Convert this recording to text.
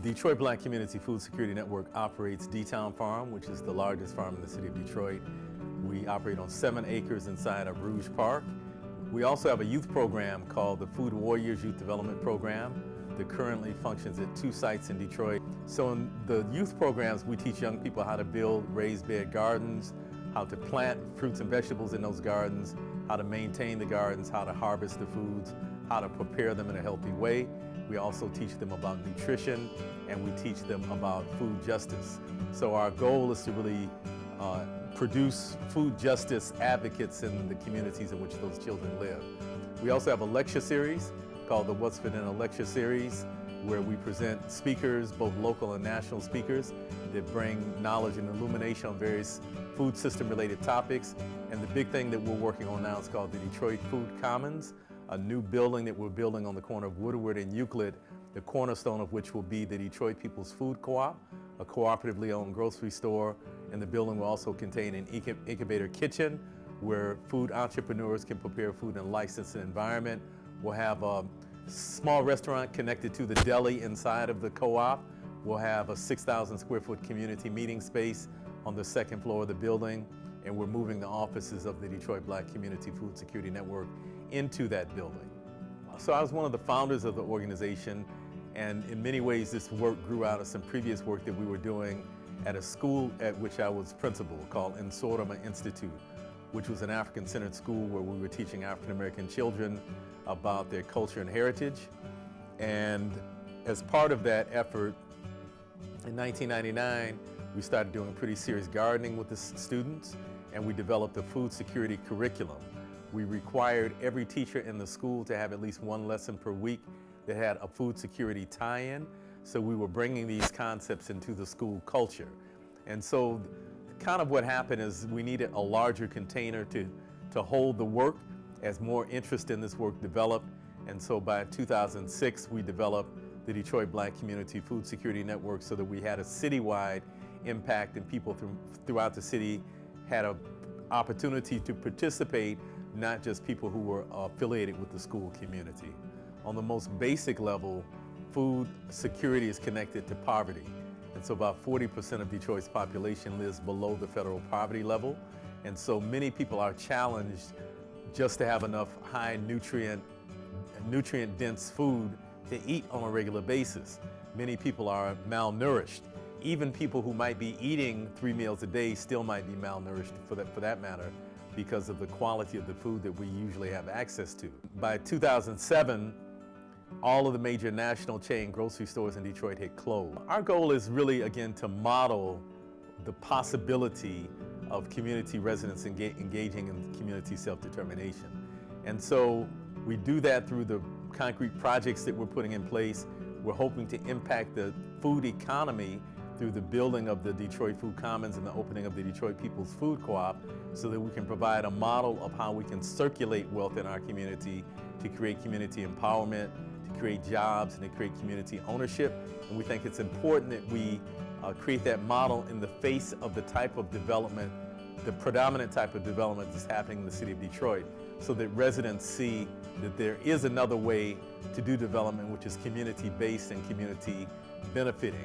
Detroit Black Community Food Security Network operates D-Town Farm, which is the largest farm in the city of Detroit. We operate on 7 acres inside of Rouge Park. We also have a youth program called the Food Warriors Youth Development Program that currently functions at 2 sites in Detroit. So in the youth programs, we teach young people how to build raised bed gardens, how to plant fruits and vegetables in those gardens, how to maintain the gardens, how to harvest the foods, how to prepare them in a healthy way. We also teach them about nutrition, and we teach them about food justice. So our goal is to really produce food justice advocates in the communities in which those children live. We also have a lecture series called the What's for Dinner Lecture Series, where we present speakers, both local and national speakers, that bring knowledge and illumination on various food system related topics. And the big thing that we're working on now is called the Detroit Food Commons, a new building that we're building on the corner of Woodward and Euclid, the cornerstone of which will be the Detroit People's Food Co-op, a cooperatively owned grocery store. And the building will also contain an incubator kitchen where food entrepreneurs can prepare food in a licensed environment. We'll have a small restaurant connected to the deli inside of the co-op. We'll have a 6,000 square foot community meeting space on the 2nd floor of the building. And we're moving the offices of the Detroit Black Community Food Security Network into that building. So I was one of the founders of the organization, and in many ways this work grew out of some previous work that we were doing at a school at which I was principal called Insortima Institute, which was an African-centered school where we were teaching African-American children about their culture and heritage. And as part of that effort, in 1999, we started doing pretty serious gardening with the students, and we developed a food security curriculum. We required every teacher in the school to have at least 1 lesson per week that had a food security tie-in. So we were bringing these concepts into the school culture. And so kind of what happened is we needed a larger container to hold the work as more interest in this work developed. And so by 2006, we developed the Detroit Black Community Food Security Network so that we had a citywide impact, and people throughout the city had an opportunity to participate, not just people who were affiliated with the school community. On the most basic level, food security is connected to poverty. And so about 40% of Detroit's population lives below the federal poverty level. And so many people are challenged just to have enough high nutrient dense food to eat on a regular basis. Many people are malnourished. Even people who might be eating 3 meals a day still might be malnourished for that matter, because of the quality of the food that we usually have access to. By 2007, all of the major national chain grocery stores in Detroit had closed. Our goal is really, again, to model the possibility of community residents engaging in community self-determination. And so we do that through the concrete projects that we're putting in place. We're hoping to impact the food economy through the building of the Detroit Food Commons and the opening of the Detroit People's Food Co-op, so that we can provide a model of how we can circulate wealth in our community to create community empowerment, to create jobs, and to create community ownership. And we think it's important that we create that model in the face of the type of development, the predominant type of development that's happening in the city of Detroit, so that residents see that there is another way to do development which is community-based and community benefiting.